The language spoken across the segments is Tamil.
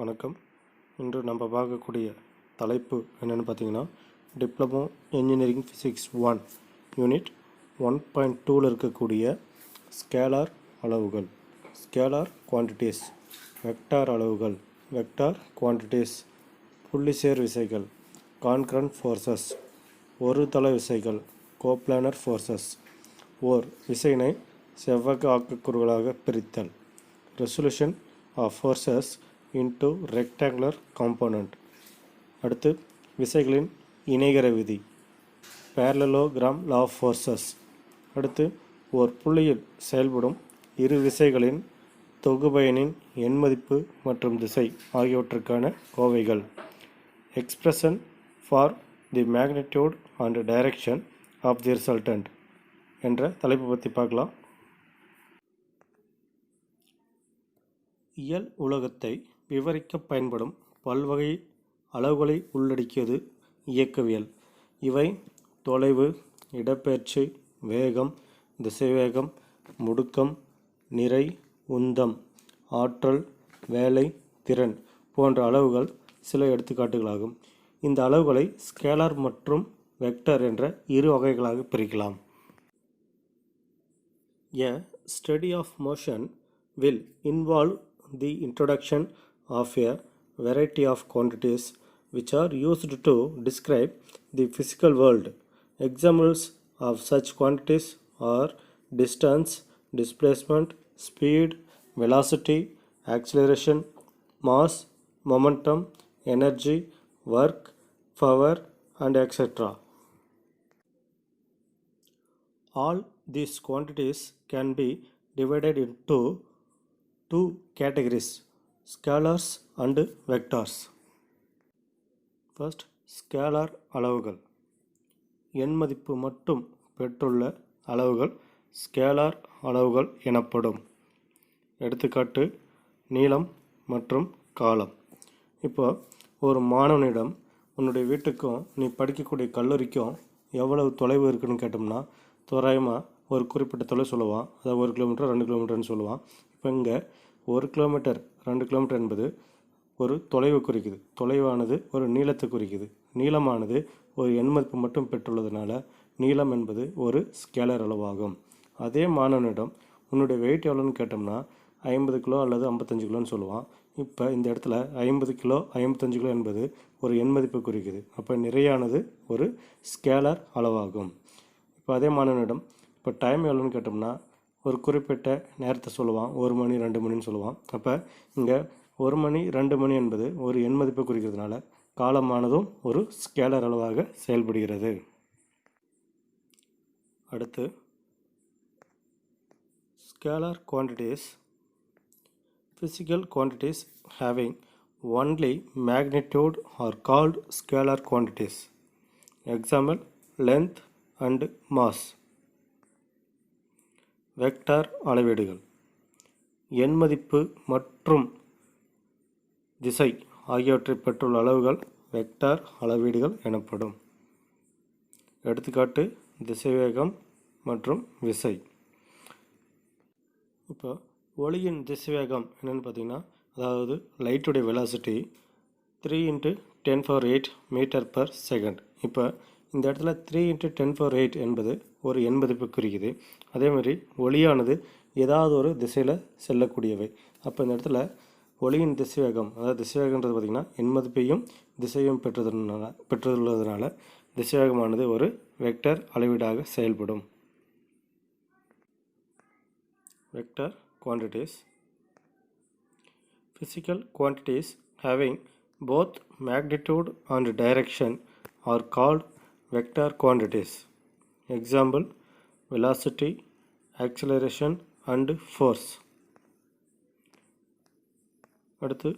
வணக்கம். இன்று நம்ம பார்க்கக்கூடிய தலைப்பு என்னென்னு பார்த்தீங்கன்னா, டிப்ளமோ இன்ஜினியரிங் ஃபிசிக்ஸ் 1 யூனிட் 1.2ல் இருக்கக்கூடிய ஸ்கேலார் அளவுகள், ஸ்கேலார் குவான்டிட்டிஸ், வெக்டார் அளவுகள், வெக்டார் குவான்டிட்டிஸ், புள்ளிசேர் விசைகள், கான்கரண்ட் ஃபோர்ஸஸ், ஒரு தள விசைகள், கோப்ளானர் ஃபோர்ஸஸ், ஓர் விசையினை செவ்வக ஆக்கக்கூறுகளாக பிரித்தல், resolution of forces into rectangular component. அடுத்து விசைகளின் இணைகர விதி, parallelogram law of forces. அடுத்து ஒரு புள்ளியில் செயல்படும் இரு விசைகளின் தொகுபயனின் எண்மதிப்பு மற்றும் திசை ஆகியவற்றுக்கான கோவைகள், expression for the magnitude and direction of the resultant என்ற தலைப்பு பற்றி பார்க்கலாம். இயல் உலகத்தை விவரிக்க பயன்படும் பல்வகை அளவுகளை உள்ளடக்கியது இயக்கவியல். இவை தொலைவு, இடப்பெயர்ச்சி, வேகம், திசைவேகம், முடுக்கம், நிறை, உந்தம், ஆற்றல், வேலை, திறன் போன்ற அளவுகள் சில எடுத்துக்காட்டுகளாகும். இந்த அளவுகளை ஸ்கேலார் மற்றும் வெக்டர் என்ற இரு வகைகளாக பிரிக்கலாம். A study of motion will involve the introduction of a variety of quantities which are used to describe the physical world. Examples of such quantities are distance, displacement, speed, velocity, acceleration, mass, momentum, energy, work, power, and etc. All these quantities can be divided into two categories, scalars and vectors. First, scalar அளவுகள். எண்மதிப்பு மட்டும் பெற்றுள்ள அளவுகள் ஸ்கேலார் அளவுகள் எனப்படும். எடுத்துக்காட்டு, நீளம் மற்றும் காலம். இப்போ ஒரு மாணவனிடம் உன்னுடைய வீட்டுக்கும் நீ படிக்கக்கூடிய கல்லூரிக்கும் எவ்வளவு தொலைவு இருக்குன்னு கேட்டோம்னா, தோராயமாக ஒரு குறிப்பிட்ட தொலைவு சொல்லுவான். அதாவது 1 கிலோமீட்டர் 2 கிலோமீட்டர்னு சொல்லுவான். இப்போ இங்கே 1 கிலோமீட்டர் 2 கிலோமீட்டர் என்பது ஒரு தொலைவு குறிக்குது. தொலைவானது ஒரு நீளத்தை குறிக்குது. நீளமானது ஒரு எண்மதிப்பு மட்டும் பெற்றுள்ளதுனால நீளம் என்பது ஒரு ஸ்கேலர் அளவாகும். அதே மாணவனிடம் உன்னுடைய வெயிட் எவ்வளோன்னு கேட்டோம்னா 50 கிலோ அல்லது 55 கிலோன்னு சொல்லுவான். இப்போ இந்த இடத்துல 50 கிலோ 55 கிலோ என்பது ஒரு எண்மதிப்பு குறிக்குது. அப்போ நிறையானது ஒரு ஸ்கேலர் அளவாகும். இப்போ அதே மாணவனிடம் இப்போ டைம் எவ்வளோன்னு கேட்டோம்னா ஒரு குறிப்பிட்ட நேரத்தை சொல்லுவான். 1 மணி 2 மணின்னு சொல்லுவான். அப்போ இங்கே 1 மணி 2 மணி என்பது ஒரு எண்மதிப்பை குறிக்கிறதுனால காலமானதும் ஒரு ஸ்கேலர் அளவாக செயல்படுகிறது. அடுத்து scalar quantities. Physical quantities having only magnitude are called scalar quantities. Example, length and mass. Vector அளவீடுகள். எண்மதிப்பு மற்றும் திசை ஆகியவற்றை பெற்றுள்ள அளவுகள் வெக்டார் அளவீடுகள் எனப்படும். எடுத்துக்காட்டு, திசைவேகம் மற்றும் விசை. இப்போ ஒளியின் திசைவேகம் என்னென்னு பார்த்தீங்கன்னா, அதாவது லைட்டுடைய வெலாசிட்டி 3 × 10⁸ மீட்டர் பர் செகண்ட். இப்போ இந்த இடத்துல 3 × 10⁸ என்பது ஒரு எண்மதிப்பு குறிக்குது. அதேமாதிரி ஒளியானது ஏதாவது ஒரு திசையில் செல்லக்கூடியவை. அப்போ இந்த இடத்துல ஒளியின் திசைவேகம், அதாவது திசைவேகன்றது பார்த்திங்கன்னா எண்மதிப்பையும் திசையும் பெற்றுள்ளதுனால திசைவேகமானது ஒரு வெக்டர் அளவீடாக செயல்படும். Vector quantities. Physical quantities having both magnitude and direction are called vector quantities. Example, velocity, acceleration and force. அடுத்து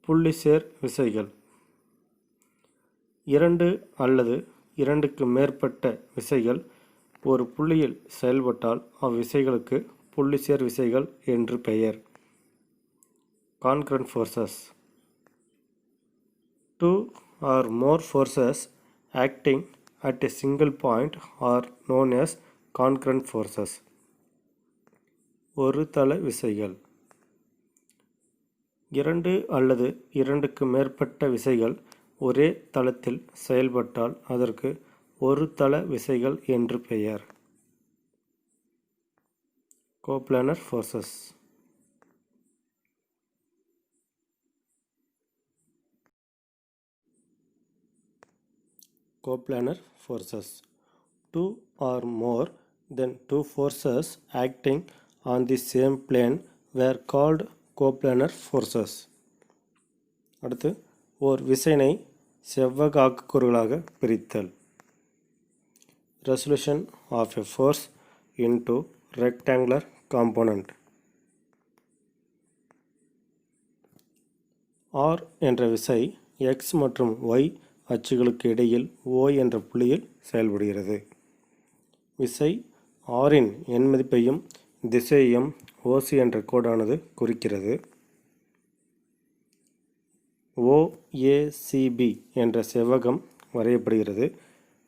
புள்ளிசேர் விசைகள். 2 அல்லது 2க்கு மேற்பட்ட விசைகள் ஒரு புள்ளியில் செயல்பட்டால் அவ்விசைகளுக்கு புள்ளிசேர் விசைகள் என்று பெயர். Concurrent forces. 2 or more forces acting at a single point are known as concurrent forces. ஒரு தள விசைகள். இரண்டு அல்லது இரண்டுக்கு மேற்பட்ட விசைகள் ஒரே தளத்தில் செயல்பட்டால் அதற்கு ஒரு தள விசைகள் என்று பெயர். Coplanar forces. Coplanar forces. Two or more than two forces acting on the same plane were called coplanar forces. அடுத்து ஓர் விசையினை செவ்வக ஆக்குக்கூறுகளாக பிரித்தல். Resolution of a force into rectangular component. R என்ற விசை x மற்றும் y அச்சுகளுக்கு இடையில் O என்ற புள்ளியில் செயல்படுகிறது. விசை Rன் எண் மதிப்பையும் திசையையும் OC என்ற கோடானது குறிக்கிறது. OACB என்ற செவ்வகம் வரையப்படுகிறது.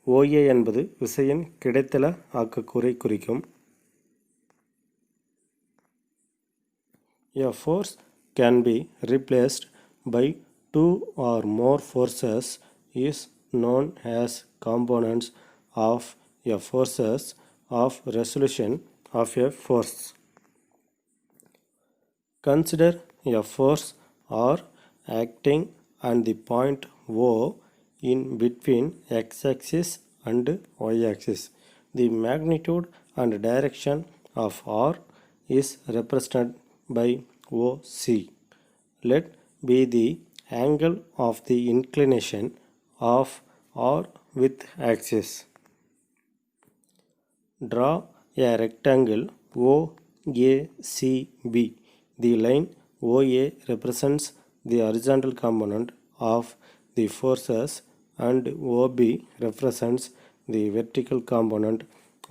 OA என்பது விசையின் கிடைத்தள ஆக்கக்கூறை குறிக்கும். A force can be replaced by two or more forces is known as components of a forces of resolution of a force. Consider a force R acting on the point O in between x-axis and y-axis. The magnitude and direction of R is represented by OC. Let be the angle of the inclination of R with axis. Draw a rectangle OACB. The line OA represents the horizontal component of the forces and OB represents the vertical component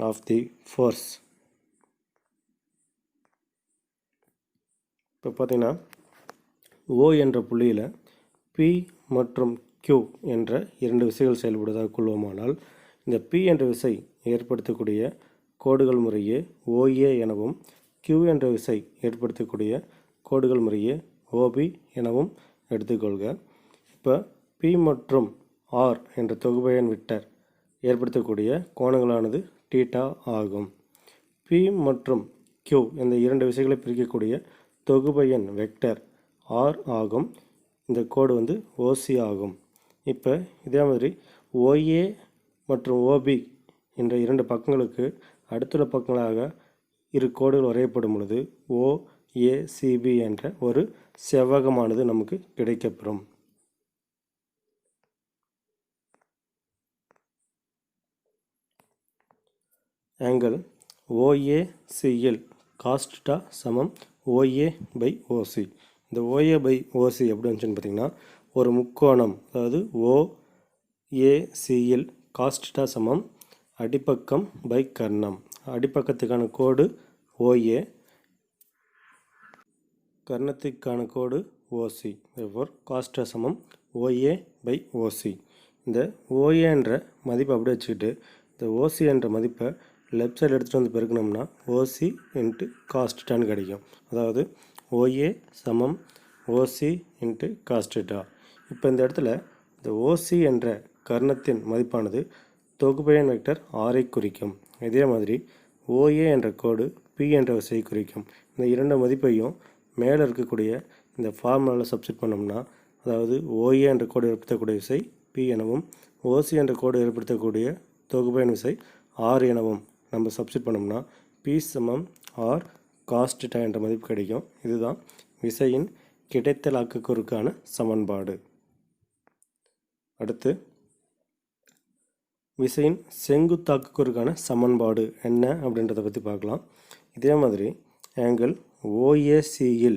of the force. இப்போ பார்த்தீங்கன்னா O என்ற புள்ளியில் P மற்றும் Q என்ற இரண்டு விசைகள் செயல்படுவதாக கொள்வோமானால் இந்த P என்ற விசை ஏற்படுத்தக்கூடிய கோடுகள் முறையே OA எனவும் Q என்ற விசை ஏற்படுத்தக்கூடிய கோடுகள் முறையே OB எனவும் எடுத்துக்கொள்க. இப்போ P மற்றும் R என்ற தொகுபயன் வெக்டர் ஏற்படுத்தக்கூடிய கோணங்களானது தீட்டா ஆகும். P மற்றும் Q இந்த இரண்டு விசைகளை பிரிக்கக்கூடிய தொகுபயன் வெக்டர் R ஆகும். இந்த கோடு வந்து OC ஆகும். இப்போ இதே மாதிரி OA மற்றும் OB என்ற இரண்டு பக்கங்களுக்கு அடுத்துள்ள பக்கங்களாக இரு கோடுகள் வரையப்படும் பொழுது OACB என்ற ஒரு செவ்வகமானது நமக்கு கிடைக்கப்பெறும். ஆங்கிள் OACL cos θ சமம் OA by OC. இந்த OA by OC எப்படி வந்துச்சுன்னு பார்த்தீங்கன்னா ஒரு முக்கோணம், அதாவது OACL cos θ சமம் அடிப்பக்கம் பை கர்ணம். அடிப்பக்கத்துக்கான கோடு OA, கர்ணத்துக்கான கோடு OC. therefore cos θ சமம் OA by OC. இந்த OA என்ற மதிப்பை அப்படியே வச்சுக்கிட்டு இந்த OC என்ற மதிப்பை லெஃப்ட் சைடு எடுத்துகிட்டு வந்து பெருக்கணும்னா OC இன்ட்டு cos θன்னு கிடைக்கும். அதாவது OA சமம் OC இன்ட்டு cos θ. இப்போ இந்த இடத்துல இந்த OC என்ற கர்ணத்தின் மதிப்பானது தொகுபயன் வெக்டர் R ஐ குறிக்கும். இதே மாதிரி OA என்ற கோடு P என்ற விசையை குறிக்கும். இந்த இரண்டு மதிப்பையும் மேலே இருக்கக்கூடிய இந்த ஃபார்முலாவில் சப்ஸ்டிட் பண்ணோம்னா, அதாவது OA என்ற கோடு ஏற்படுத்தக்கூடிய விசை P எனவும் OC என்ற கோடு ஏற்படுத்தக்கூடிய தொகுபயன் விசை R எனவும் நம்ம சப்ஸ்டிட் பண்ணோம்னா P சமம் R cos θ என்ற மதிப்பு கிடைக்கும். இதுதான் விசையின் கிடைத்தலாக்குக்குறுக்கான சமன்பாடு. அடுத்து விசையின் செங்குத்தாக்குக்குறுக்கான சமன்பாடு என்ன அப்படின்றத பற்றி பார்க்கலாம். இதே மாதிரி ஆங்கிள் OACL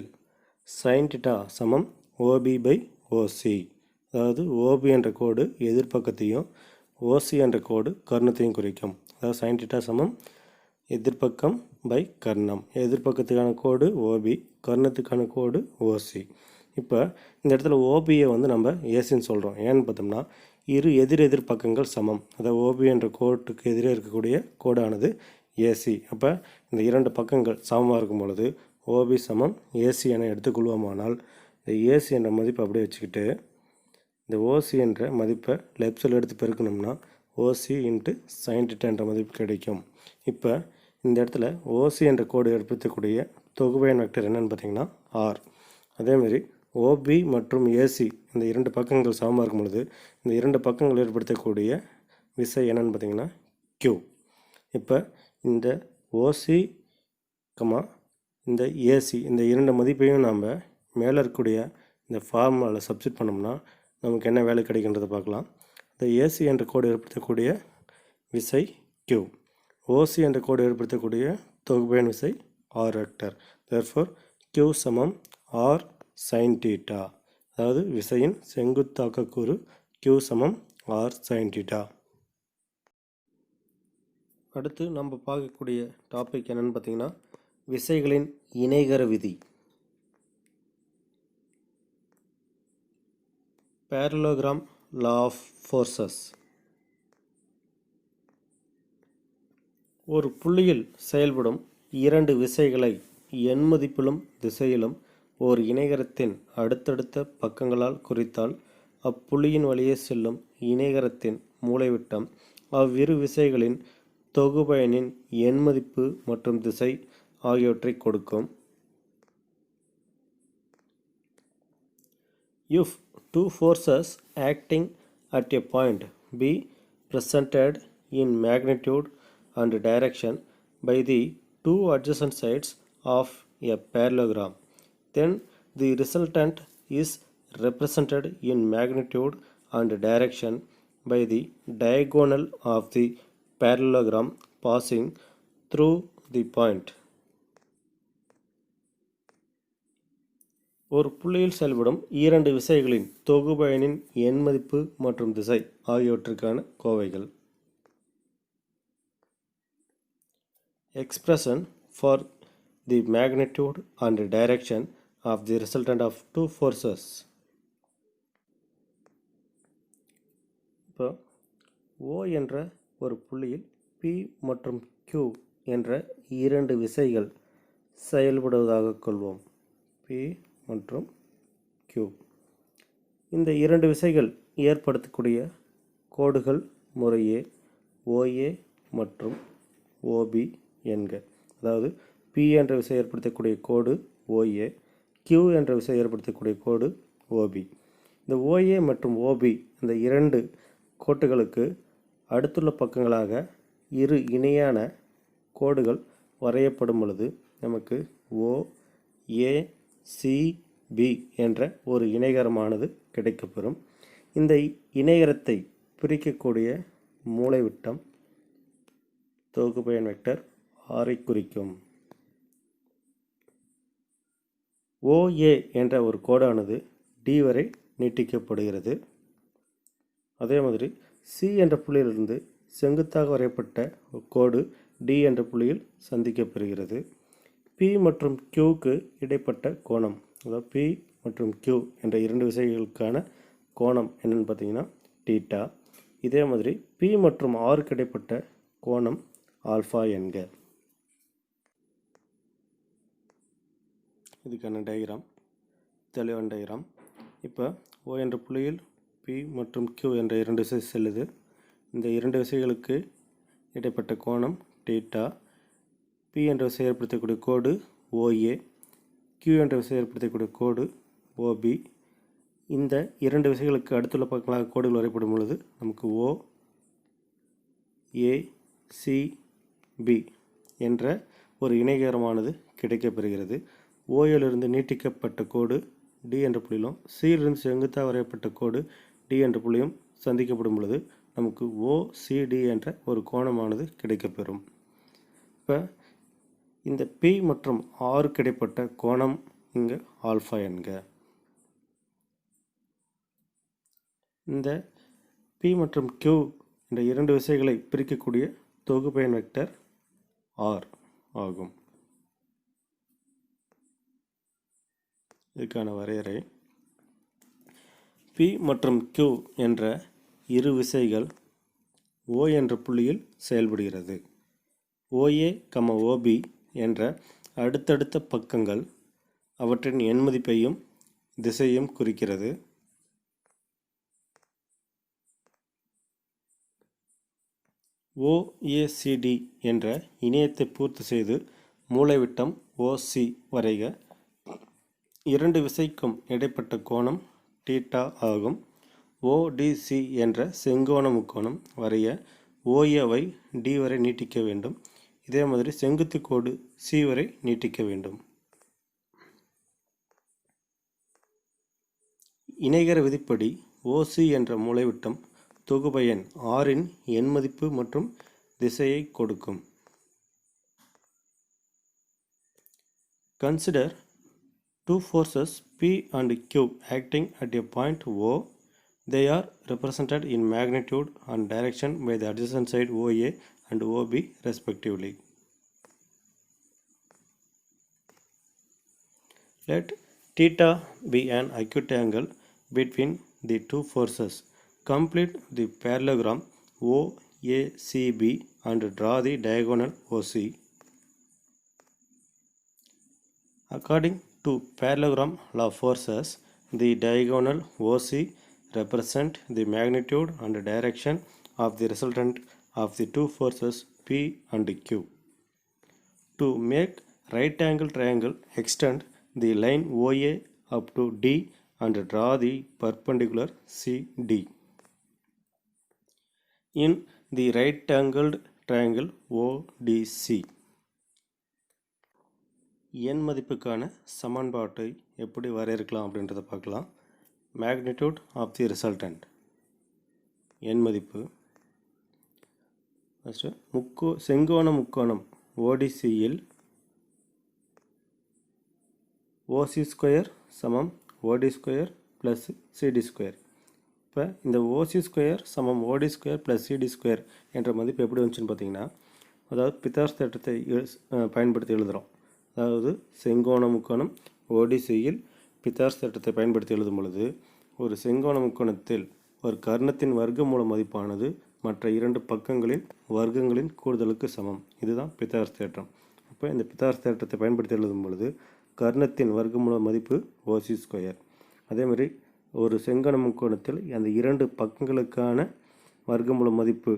sin θ சமம் OB by OC. அதாவது OB என்ற கோடு எதிர்பக்கத்தையும் OC என்ற கோடு கர்ணத்தையும் குறிக்கும். அதாவது sin θ சமம் எதிர்பக்கம் பை கர்ணம். எதிர்பக்கத்துக்கான கோடு OB, கர்ணத்துக்கான கோடு OC. இப்போ இந்த இடத்துல OBயை வந்து நம்ம ஏசின்னு சொல்கிறோம். ஏன்னு பார்த்தோம்னா இரு எதிர் பக்கங்கள் சமம். அதாவது OB என்ற கோட்டுக்கு எதிரே இருக்கக்கூடிய கோடானது AC. அப்போ இந்த இரண்டு பக்கங்கள் சமமாக இருக்கும் பொழுது OB சமம் AC என எடுத்துக்கொள்வோமானால் இந்த ஏசி என்ற மதிப்பை அப்படியே வச்சுக்கிட்டு இந்த ஓசி என்ற மதிப்பை லெஃப்ட் சைடில் எடுத்து பெருக்கணும்னா ஓசி இன்ட்டு சைன் தீட்டா என்ற மதிப்பு கிடைக்கும். இப்போ இந்த இடத்துல ஓசி என்ற கோடு ஏற்படுத்தக்கூடிய தொகுபயன் வெக்டர் என்னென்னு பார்த்தீங்கன்னா ஆர். அதேமாதிரி ஓபி மற்றும் ஏசி இந்த இரண்டு பக்கங்கள் சமமாக இருக்கும் பொழுது இந்த இரண்டு பக்கங்கள் ஏற்படுத்தக்கூடிய விசை என்னென்னு பார்த்தீங்கன்னா Q. இப்போ இந்த ஓசி இந்த ஏசி இந்த இரண்டு மதிப்பையும் நாம் மேலே இருக்கக்கூடிய இந்த ஃபார்முலாவில் சப்ஸ்டிட் பண்ணோம்னா நமக்கு என்ன வேலை கிடைக்கின்றதை பார்க்கலாம். இந்த ஏசி என்ற கோடு ஏற்படுத்தக்கூடிய விசை Q, ஓசி என்ற கோடு ஏற்படுத்தக்கூடிய தொகுபயன் விசை ஆர் வெக்டர். தேர்ஃபோர் Q சமம் ஆர் சைன் தீட்டா, அதாவது விசையின் செங்குத்தாக்க கூறு Q சமம் ஆர் சைன் தீட்டா. அடுத்து நம்ம பார்க்கக்கூடிய டாபிக் என்னென்னு பார்த்தீங்கன்னா விசைகளின் இணைகர விதி. parallelogram law of forces. ஒரு புள்ளியில் செயல்படும் இரண்டு விசைகளை எண்மதிப்பிலும் திசையிலும் ஓர் இணைகரத்தின் அடுத்தடுத்த பக்கங்களால் குறித்தால் அப்புள்ளியின் வழியே செல்லும் இணைகரத்தின் மூலைவிட்டம் அவ்விரு விசைகளின் தொகுபயனின் எண்மதிப்பு மற்றும் திசை ஆகியவற்றை கொடுக்கும். If two forces acting at a point be presented in magnitude and direction by the two adjacent sides of a parallelogram, then the resultant is represented in magnitude and direction by the diagonal of the parallelogram passing through the point. ஒரு புள்ளியில் செயல்படும் இரண்டு விசைகளின் தொகுபயனின் எண்மதிப்பு மற்றும் திசை ஆகியவற்றுக்கான கோவைகள். Expression for the magnitude and direction of the resultant of two forces. இப்போ O என்ற ஒரு புள்ளியில் P மற்றும் Q என்ற இரண்டு விசைகள் செயல்படுவதாக கொள்வோம். P மற்றும் Q. இந்த இரண்டு விசைகள் ஏற்படுத்தக்கூடிய கோடுகள் முறையே OA மற்றும் OB என்க. அதாவது P என்ற விசை ஏற்படுத்தக்கூடிய கோடு OA, Q என்ற விசை ஏற்படுத்தக்கூடிய கோடு OB. இந்த OA மற்றும் OB இந்த இரண்டு கோட்டுகளுக்கு அடுத்துள்ள பக்கங்களாக இரு இணையான கோடுகள் வரையப்படும் பொழுது நமக்கு OACB என்ற ஒரு இணைகரமானது கிடைக்கப்பெறும். இந்த இணைகரத்தை பிரிக்கக்கூடிய மூலைவிட்டம் தொகுபயன் வெக்டர் ஆரை குறிக்கும். OA என்ற ஒரு கோடானது D வரை நீட்டிக்கப்படுகிறது. அதே மாதிரி C என்ற புள்ளியிலிருந்து செங்குத்தாக வரையப்பட்ட கோடு D என்ற புள்ளியில் சந்திக்கப்பெறுகிறது. P மற்றும் Qக்கு இடைப்பட்ட கோணம், அதாவது P மற்றும் Q என்ற இரண்டு விசைகளுக்கான கோணம் என்னென்னு பார்த்தீங்கன்னா தீட்டா. இதே மாதிரி P மற்றும் Rக்கு இடைப்பட்ட கோணம் ஆல்ஃபா என்க. இதுக்கான டயக்ராம், தெளிவான டயக்ராம். இப்போ O என்ற புள்ளியில் P மற்றும் Q என்ற இரண்டு விசை செல்லுது. இந்த இரண்டு விசைகளுக்கு இடைப்பட்ட கோணம் தீட்டா. P என்ற விசை ஏற்படுத்தக்கூடிய கோடு OA, Q என்ற விசை ஏற்படுத்தக்கூடிய கோடு OB. இந்த இரண்டு விசைகளுக்கு அடுத்துள்ள பக்கங்களாக கோடுகள் வரைப்படும் பொழுது நமக்கு OACB என்ற ஒரு இணைகரமானது கிடைக்கப்பெறுகிறது. OAலிருந்து நீட்டிக்கப்பட்ட கோடு D என்ற புள்ளியிலும், Cயிலிருந்து செங்குத்தாக வரையப்பட்ட கோடு D என்ற புள்ளியும் சந்திக்கப்படும் பொழுது நமக்கு OCD என்ற ஒரு கோணமானது கிடைக்கப்பெறும். இப்போ இந்த P மற்றும் Rக்கு இடைப்பட்ட கோணம் இங்கே ஆல்ஃபா என்க. இந்த P மற்றும் Q என்ற இரண்டு விசைகளை பிரிக்கக்கூடிய தொகுபயன் வெக்டர் R ஆகும். இதுக்கான வரையறை, P மற்றும் Q என்ற இரு விசைகள் O என்ற புள்ளியில் செயல்படுகிறது. OA, OB என்ற அடுத்தடுத்த பக்கங்கள் அவற்றின் எண்மதிப்பையும் திசையும் குறிக்கிறது. OACD என்ற இணையத்தை பூர்த்தி செய்து மூலைவிட்டம் OC வரைக. இரண்டு விசைக்கும் இடைப்பட்ட கோணம் θ ஆகும். ODC என்ற செங்கோண முக்கோணம் வரைய OAவை D வரை நீட்டிக்க வேண்டும். இதே மாதிரி செங்குத்து கோடு C வரை நீட்டிக்க வேண்டும். இணைகர விதிப்படி OC என்ற மூலைவிட்டம் தொகுபை எண் Rன் எண் மதிப்பு மற்றும் திசையை கொடுக்கும். Consider two forces P and Q acting at a point O. They are represented in magnitude and direction by the adjacent side OA and OB respectively. Let theta be an acute angle between the two forces. Complete the parallelogram OACB and draw the diagonal OC. According to parallelogram law of forces, the diagonal OC represent the magnitude and direction of the resultant of the two forces P and Q. To make right angle triangle, extend the line OA up to D and draw the perpendicular CD. In the right angled triangle ODC. எண் மதிப்புக்கான சமன்பாட்டை எப்படி வரையறுக்கலாம் அப்படின்றத பார்க்கலாம். மேக்னிடியூட் ஆஃப் தி ரிசல்டன்ட் எண் மதிப்பு. ஃபஸ்ட்டு செங்கோண முக்கோணம் ODCயில் OC ஸ்கொயர் சமம் OD square plus CD square. இப்போ இந்த OC ஸ்கொயர் சமம் OD square plus CD square என்ற மதிப்பு எப்படி வந்துச்சுன்னு பார்த்தீங்கன்னா, அதாவது பித்தாகரஸ் தேற்றத்தை பயன்படுத்தி எழுதுகிறோம். அதாவது செங்கோண முக்கோணம் ODCயில் பித்தாகரஸ் தேற்றத்தை பயன்படுத்தி எழுதும் பொழுது ஒரு செங்கோண முக்கோணத்தில் ஒரு கர்ணத்தின் வர்க்கமூல மதிப்பானது மற்ற இரண்டு பக்கங்களின் வர்க்கங்களின் கூடுதலுக்கு சமம். இதுதான் பித்தாகரஸ் தேற்றம். அப்போ இந்த பித்தாகரஸ் தேற்றத்தை பயன்படுத்தி எழுதும் பொழுது கர்ணத்தின் வர்க்கமூல மதிப்பு OC ஸ்கொயர். அதேமாதிரி ஒரு செங்கோண முக்கோணத்தில் அந்த இரண்டு பக்கங்களுக்கான வர்க்கமூல மதிப்பு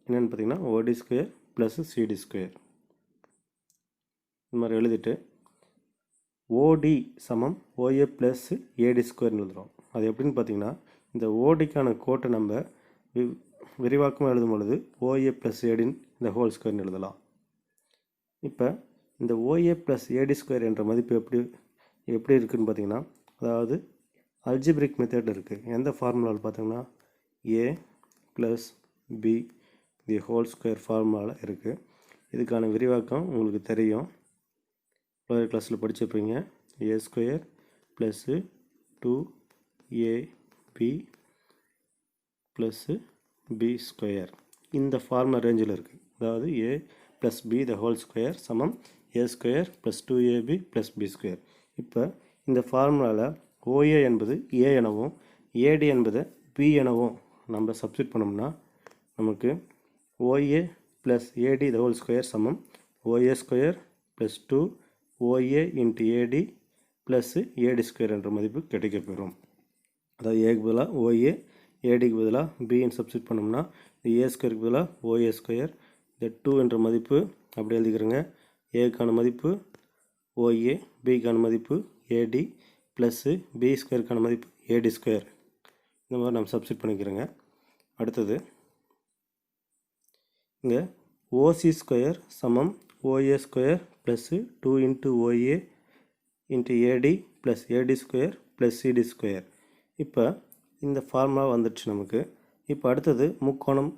என்னென்னு பார்த்தீங்கன்னா OD square plus CD square. இந்த மாதிரி எழுதிட்டு OD சமம் OA ப்ளஸ் AD ஸ்கொயர்னு எழுதுகிறோம். அது எப்படின்னு பார்த்தீங்கன்னா, இந்த ODக்கான கோட்டை நம்ம விரிவாக்கமாக எழுதும் பொழுது OA ப்ளஸ் ADன்னு இந்த ஹோல் ஸ்கொயர்னு எழுதலாம். இப்போ இந்த OA ப்ளஸ் AD ஸ்கொயர் என்ற மதிப்பு எப்படி இருக்குதுன்னு பார்த்தீங்கன்னா, அதாவது அல்ஜிப்ரிக் மெத்தட் இருக்குது. எந்த ஃபார்முலாவில் பார்த்தீங்கன்னா A plus B the whole square ஃபார்முலாவில் இருக்குது. இதுக்கான விரிவாக்கம் உங்களுக்கு தெரியும், லோயர் கிளாஸில் படிச்சிருப்பீங்க. A square plus 2AB plus B square இந்த ஃபார்முலா ரேஞ்சில் இருக்குது. அதாவது A plus B the whole square சமம் A square plus 2AB plus B square. இப்போ இந்த ஃபார்முலாவில் OA என்பது A எனவும் AD என்பது B எனவும் நம்ம சப்ஸ்டிட் பண்ணோம்னா நமக்கு OA ப்ளஸ் AD த ஹோல் ஸ்கொயர் சமம் OA square plus 2 OA into AD plus AD square என்ற மதிப்பு கிடைக்கப்பெறும். அதாவது ஏக்கு பதிலாக OA, ADக்கு பதிலாக Bன்னு சப்ஸ்டிட் பண்ணோம்னா A ஸ்கொயருக்கு பதிலாக OA ஸ்கொயர், இந்த 2 என்ற மதிப்பு அப்படி எழுதிக்கிறோங்க. ஏக்கான மதிப்பு OA, பிக்கான மதிப்பு AD ப்ளஸ்ஸு B ஸ்கொயருக்கான மதிப்பு AD ஸ்கொயர். இந்த மாதிரி நம்ம சப்ஸ்டிட் பண்ணிக்கிறோங்க. அடுத்தது இங்கே OC ஸ்கொயர் சமம் OA square plus 2 into OA into AD plus AD square plus CD square. இப்போ இந்த ஃபார்முலா வந்துடுச்சு நமக்கு. இப்போ அடுத்தது முக்கோணம்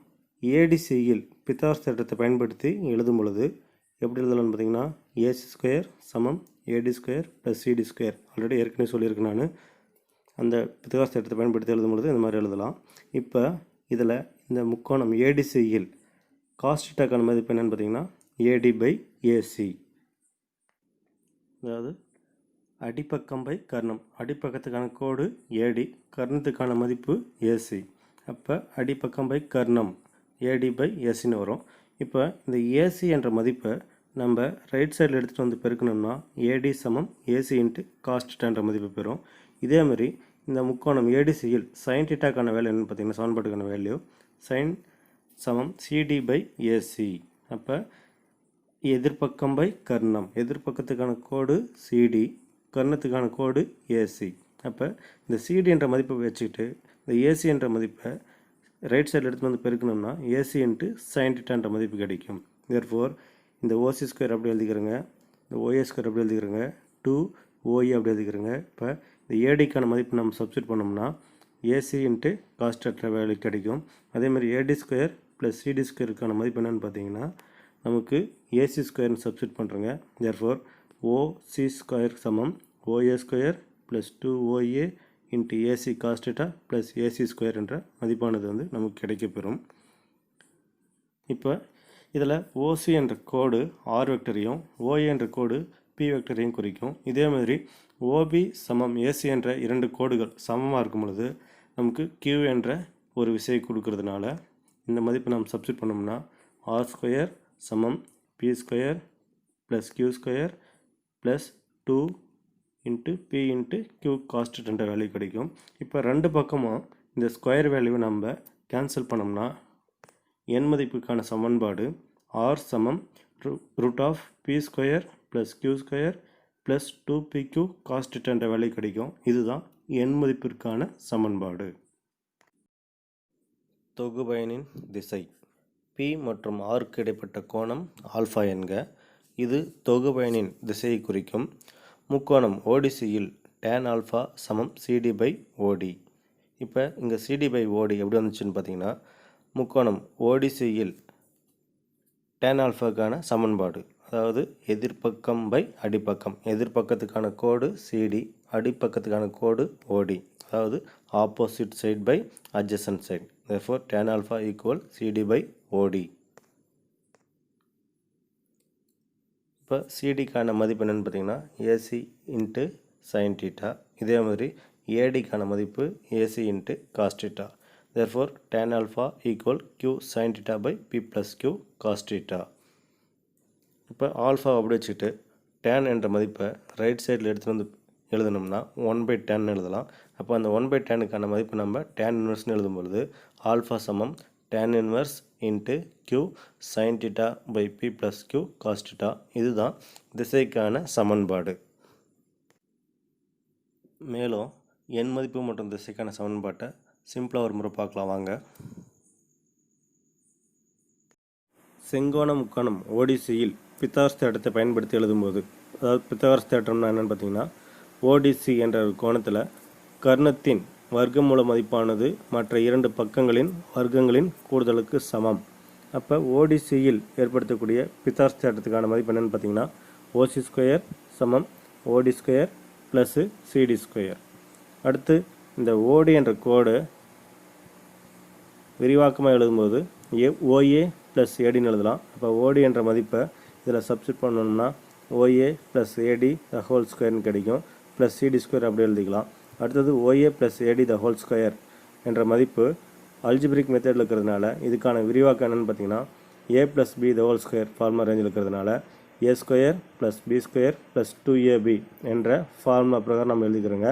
ADCயில் பித்தாகரஸ் தேற்றத்தை பயன்படுத்தி எழுதும் பொழுது எப்படி எழுதலாம்னு பார்த்தீங்கன்னா, AC ஸ்கொயர் சமம் AD square plus CD square. Already ஏற்கனவே சொல்லியிருக்கேன் நான். அந்த பித்தாகரஸ் தேற்றத்தை பயன்படுத்தி எழுதும் பொழுது இந்த மாதிரி எழுதலாம். இப்போ இதில் இந்த முக்கோணம் ADCயில் காஸ் தீட்டாக்கான மதிப்பு என்னென்னு பார்த்தீங்கன்னா AD பை AC. அதாவது அடிப்பக்கம் பை கர்ணம். அடிப்பக்கத்துக்கான கோடு AD, கர்ணத்துக்கான மதிப்பு AC. அப்போ அடிப்பக்கம் பை கர்ணம் AD பை ACன்னு வரும். இப்போ இந்த AC என்ற மதிப்பை நம்ம ரைட் சைடில் எடுத்துகிட்டு வந்து பெருக்கணும்னா AD சமம் AC இன்ட்டு காஸ் தீட்டான்ற மதிப்பு பெறும். இதேமாதிரி இந்த முக்கோணம் ஏடிசியில் சைன் தீட்டாக்கான வேல்யூ என்னென்னு பார்த்தீங்கன்னா சமன்பாட்டுக்கான வேல்யூ சைன் சமம் சிடி பை ஏசி. அப்போ எதிர்பக்கம் பை கர்ணம், எதிர்பக்கத்துக்கான கோடு சிடி, கர்ணத்துக்கான கோடு ஏசி. அப்போ இந்த சிடி என்ற மதிப்பை வச்சுக்கிட்டு இந்த ஏசி என்ற மதிப்பை ரைட் சைடில் எடுத்து வந்து பெருக்கணும்னா ஏசி இன்ட்டு சைன் தீட்டான்ற மதிப்பு கிடைக்கும். தேர்ஃபோர் இந்த ஓசி ஸ்கொயர் அப்படி எழுதிக்கிறங்க, இந்த ஓஏ ஸ்கொயர் அப்படி எழுதிக்கிறங்க, 2OE அப்படி எழுதிக்கிறங்க. இப்போ இந்த ஏடிக்கான மதிப்பு நம்ம சப்ஸ்டியூட் பண்ணோம்னா AC into cos theta value கிடைக்கும். அதேமாதிரி ஏடி ஸ்கொயர் ப்ளஸ் சிடி ஸ்கொயருக்கான மதிப்பு என்னென்னு பார்த்தீங்கன்னா நமக்கு ஏசி ஸ்கொயர்னு சப்ஸ்டியூட் பண்ணுறங்க. தேர்ஃபோர் ஓசி ஸ்கொயர் சமம் OA square plus 2OA into AC cos theta plus AC square என்ற மதிப்பானது வந்து நமக்கு கிடைக்கப்பெறும். இப்போ இதில் ஓசி என்ற கோடு ஆர் வெக்டரையும் ஓஏ என்ற கோடு பி வெக்டரையும் குறிக்கும். இதே மாதிரி ஓபி சமம் ஏசி என்ற இரண்டு கோடுகள் சமமாக இருக்கும் பொழுது நமக்கு கியூ என்ற ஒரு விசையை கொடுக்கறதுனால இந்த மதிப்பை நம்ம சப்ஸ்டியூட் பண்ணோம்னா ஆர் ஸ்கொயர் சமம் P square plus Q square plus 2 into P into Q cos தீட்டான்ற வேல்யூ கிடைக்கும். இப்போ ரெண்டு பக்கமும் இந்த ஸ்கொயர் வேல்யூவை நம்ம கேன்சல் பண்ணோம்னா எண் மதிப்புக்கான சமன்பாடு ஆர் சமம் root of P square plus Q square plus 2PQ cos தீட்டான்ற வேல்யூ கிடைக்கும். இதுதான் எண் மதிப்பிற்கான சமன்பாடு. தொகுபயனின் திசை P மற்றும் Rக்கு இடைப்பட்ட கோணம் ஆல்ஃபா என்க. இது தொகுபயனின் திசையை குறிக்கும். முக்கோணம் ஓடிசியில் tan ஆல்ஃபா சமம் CD பை ஓடி. இப்போ இங்கே CD பை ஓடி எப்படி வந்துச்சுன்னு பார்த்தீங்கன்னா முக்கோணம் ஓடிசியில் tan ஆல்ஃபாக்கான சமன்பாடு, அதாவது எதிர்பக்கம் பை அடிப்பக்கம், எதிர்பக்கத்துக்கான கோடு CD, அடிப்பக்கத்துக்கான கோடு ஓடி, அதாவது opposite side by adjacent side. Therefore tan alpha equal CD by OD. இப்போ சிடிக்கான மதிப்பு என்னென்னு பார்த்தீங்கன்னா ஏசி இன்ட்டு சைன் தீட்டா. இதே மாதிரி ஏடிக்கான மதிப்பு AC into cos theta. Therefore tan alpha equal Q sin theta by P plus Q cos theta. இப்போ ஆல்ஃபா அப்படி வச்சுக்கிட்டு tan என்ற மதிப்பை ரைட் சைடில் எடுத்துகிட்டு வந்து எழுதணும்னா 1/tan எழுதலாம். அப்போ அந்த 1/tanக்கான மதிப்பு நம்ம tan இன்வெர்ஸ்னு எழுதும்பொழுது ஆல்ஃபா சமம் tan inverse into Q sin theta by P plus Q cos theta. இதுதான் திசைக்கான சமன்பாடு. மேலும் எண் மதிப்பு மற்றும் திசைக்கான சமன்பாட்டை சிம்பிளாக ஒரு முறை பார்க்கலாம் வாங்க. செங்கோண முக்கோணம் ஓடிசியில் பித்தாகரஸ் தேற்றத்தை பயன்படுத்தி எழுதும்போது, அதாவது பித்தாகரஸ் தேற்றம்னா என்னென்னு பார்த்தீங்கன்னா ஓடிசி என்ற ஒரு கோணத்தில் கர்ணத்தின் வர்க்கமூல மதிப்பானது மற்ற இரண்டு பக்கங்களின் வர்க்கங்களின் கூடுதலுக்கு சமம். அப்போ ஓடிசியில் ஏற்படுத்தக்கூடிய பித்தாகரஸ் தேற்றத்துக்கான மதிப்பு என்னென்னு பார்த்தீங்கன்னா ஓசி ஸ்கொயர் சமம் ஓடி ஸ்கொயர் ப்ளஸ்ஸு சிடி ஸ்கொயர். அடுத்து இந்த ஓடி என்ற கோடு விரிவாக்கமாக எழுதும்போது ஓஏ ப்ளஸ் ஏடின்னு எழுதலாம். அப்போ ஓடி என்ற மதிப்பை இதில் சப்ஸ்டிட் பண்ணணும்னா OA plus AD the whole ஸ்கொயர்னு கிடைக்கும். ப்ளஸ் சிடி ஸ்கொயர் அப்படி எழுதிக்கலாம். அடுத்தது OA plus AD the whole square என்ற மதிப்பு அல்ஜிப்ரிக் மெத்தடில் இருக்கிறதுனால இதுக்கான விரிவாக்கம் என்னென்னு பார்த்தீங்கன்னா A plus B the whole square formula ரேஞ்சில் இருக்கிறதுனால A square plus B square plus 2AB என்ற ஃபார்முலா பிரகாரம் நம்ம எழுதிக்கிறோங்க.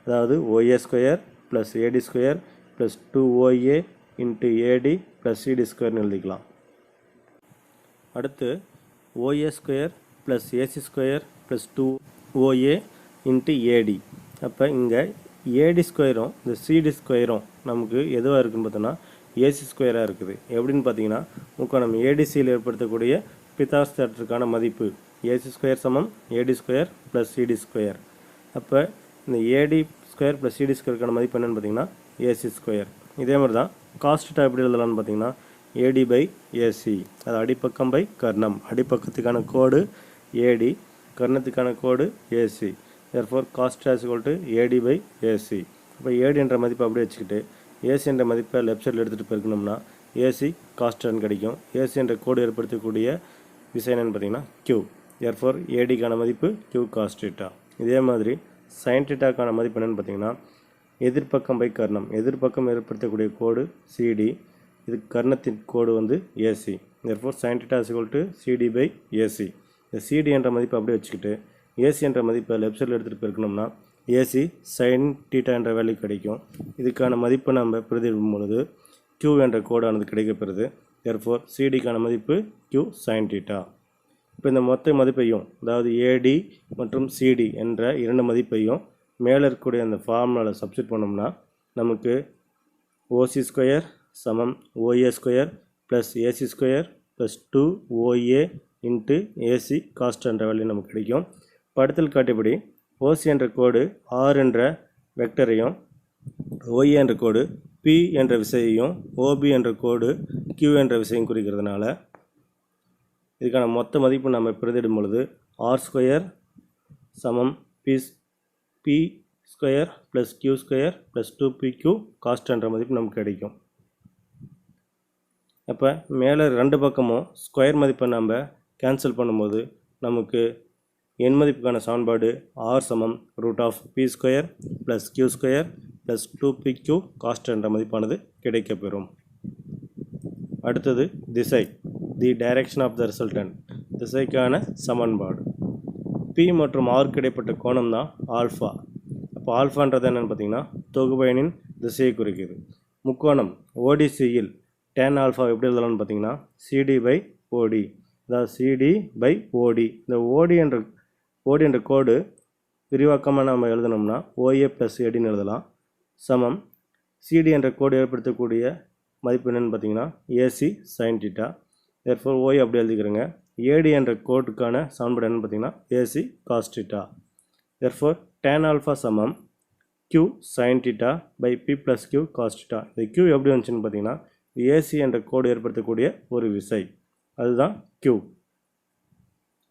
அதாவது OA square plus AD square plus 2OA into AD plus CD ஸ்கொயர்னு எழுதிக்கலாம். அடுத்து OA square plus AC square plus 2OA into AD. அப்போ இங்கே ஏடி ஸ்கொயரும் இந்த சிடி ஸ்கொயரும் நமக்கு எதுவாக இருக்குதுன்னு பார்த்தோன்னா ஏசி ஸ்கொயராக இருக்குது. எப்படின்னு பார்த்தீங்கன்னா முக்கோணம் ஏடிசியில் ஏற்படுத்தக்கூடிய பித்தாகரஸ் தேற்றத்துக்கான மதிப்பு ஏசி ஸ்கொயர் சமம் ஏடி ஸ்கொயர் ப்ளஸ் சிடி ஸ்கொயர். அப்போ இந்த ஏடி ஸ்கொயர் ப்ளஸ் சிடி ஸ்கொயருக்கான மதிப்பு என்னென்னு பார்த்தீங்கன்னா ஏசி ஸ்கொயர். இதே மாதிரி தான் காஸ் தீட்டா எப்படி எழுதலாம்னு பார்த்தீங்கன்னா ஏடி பை ஏசி, அது அடிப்பக்கம் பை கர்ணம், அடிப்பக்கத்துக்கான கோடு ஏடி, கர்ணத்துக்கான கோடு AC. therefore cos theta is equal to AD by AC. இப்போ AD என்ற மதிப்பை அப்படியே வச்சுக்கிட்டு AC என்ற மதிப்பை லெஃப்ட் சைடில் எடுத்துகிட்டு போயிருக்கணும்னா AC cos theta கிடைக்கும். AC என்ற கோடு ஏற்படுத்தக்கூடிய விசை என்னன்னு பார்த்தீங்கன்னா Q. therefore ADக்கான மதிப்பு Q cos theta. இதே மாதிரி sin thetaக்கான மதிப்பு என்னன்னு பார்த்தீங்கன்னா எதிர்பக்கம் பை கர்ணம், எதிர்பக்கம் ஏற்படுத்தக்கூடிய கோடு CD, இது கர்ணத்தின் கோடு வந்து AC. therefore sin theta is equal to CD by AC. இந்த CD என்ற மதிப்பை அப்படியே வச்சுக்கிட்டு ஏசி என்ற மதிப்பை லெஃப்ட் சைடில் எடுத்துகிட்டு போயிருக்கணும்னா ஏசி சைன் டீட்டா என்ற வேல்யூ கிடைக்கும். இதுக்கான மதிப்பை நம்ம பிரதியிடும் பொழுது Q என்ற கோடானது கிடைக்கப்பெறுது. therefore CDக்கான மதிப்பு Q sin theta. இப்போ இந்த மொத்த மதிப்பையும், அதாவது AD மற்றும் CD என்ற இரண்டு மதிப்பையும் மேலே இருக்கக்கூடிய அந்த ஃபார்முலாவில் சப்ஸ்டிட் பண்ணோம்னா நமக்கு OC ஸ்கொயர் சமம் OA square plus AC square plus 2OA into AC cost என்ற வேல்யூ நமக்கு கிடைக்கும். படத்தில் காட்டியபடி OC என்ற கோடு R என்ற வெக்டரையும், OA என்ற கோடு P என்ற விசையையும், OB என்ற கோடு Q என்ற விசையும் குறிக்கிறதுனால இதுக்கான மொத்த மதிப்பு நம்ம பிரதியிடும் பொழுது R ஸ்கொயர் சமம் P square plus Q square plus 2PQ cos என்ற மதிப்பு நமக்கு கிடைக்கும். அப்போ மேலே ரெண்டு பக்கமும் ஸ்கொயர் மதிப்பை நம்ம கேன்சல் பண்ணும்போது நமக்கு எண் மதிப்புக்கான சமன்பாடு R சமம் √P square plus Q square plus 2PQ cos என்ற மதிப்பானது கிடைக்கப்பெறும். அடுத்தது திசை, the direction of the resultant, திசைக்கான சமன்பாடு. P மற்றும் R கிடைப்பட்ட கோணம் தான் ஆல்ஃபா. அப்போ ஆல்ஃபான்றது என்னென்னு பார்த்தீங்கன்னா தொகுபயனின் திசையை குறிக்குது. முக்கோணம் ODCயில் tan ஆல்ஃபா எப்படி எழுதலாம்னு பார்த்தீங்கன்னா CD/OD, அதாவது CD/OD. இந்த OD என்ற கோடு விரிவாக்கமாக நம்ம எழுதணும்னா OA + ADன்னு எழுதலாம். சமம் CD என்ற கோடு ஏற்படுத்தக்கூடிய மதிப்பு என்னென்னு பார்த்தீங்கன்னா AC sin theta. therefore OA அப்படி எழுதிக்கிறேங்க. AD என்ற கோட்டுக்கான சமன்பாடு என்னென்னு பார்த்தீங்கன்னா AC cos theta. therefore tan alpha சமம் Q sin theta by P plus Q cos theta. இந்த Q எப்படி வந்துச்சுன்னு பார்த்தீங்கன்னா AC என்ற கோடு ஏற்படுத்தக்கூடிய ஒரு விசை, அதுதான் Q.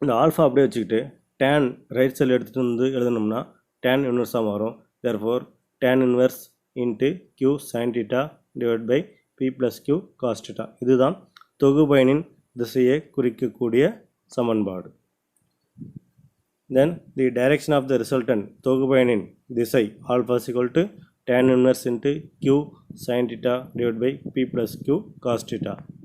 இந்த ஆல்ஃபா அப்படியே வச்சுக்கிட்டு tan ரைட் சைடில் எடுத்துகிட்டு வந்து எழுதணும்னா tan இன்வெர்ஸாக மாறும். therefore tan inverse into Q sin theta divided by P plus Q cos theta. இதுதான் தொகுபயனின் திசையை குறிக்கக்கூடிய சமன்பாடு. Then the direction of the resultant, தொகுபயனின் திசை alpha is equal to tan inverse into Q sin theta divided by P plus Q cos theta.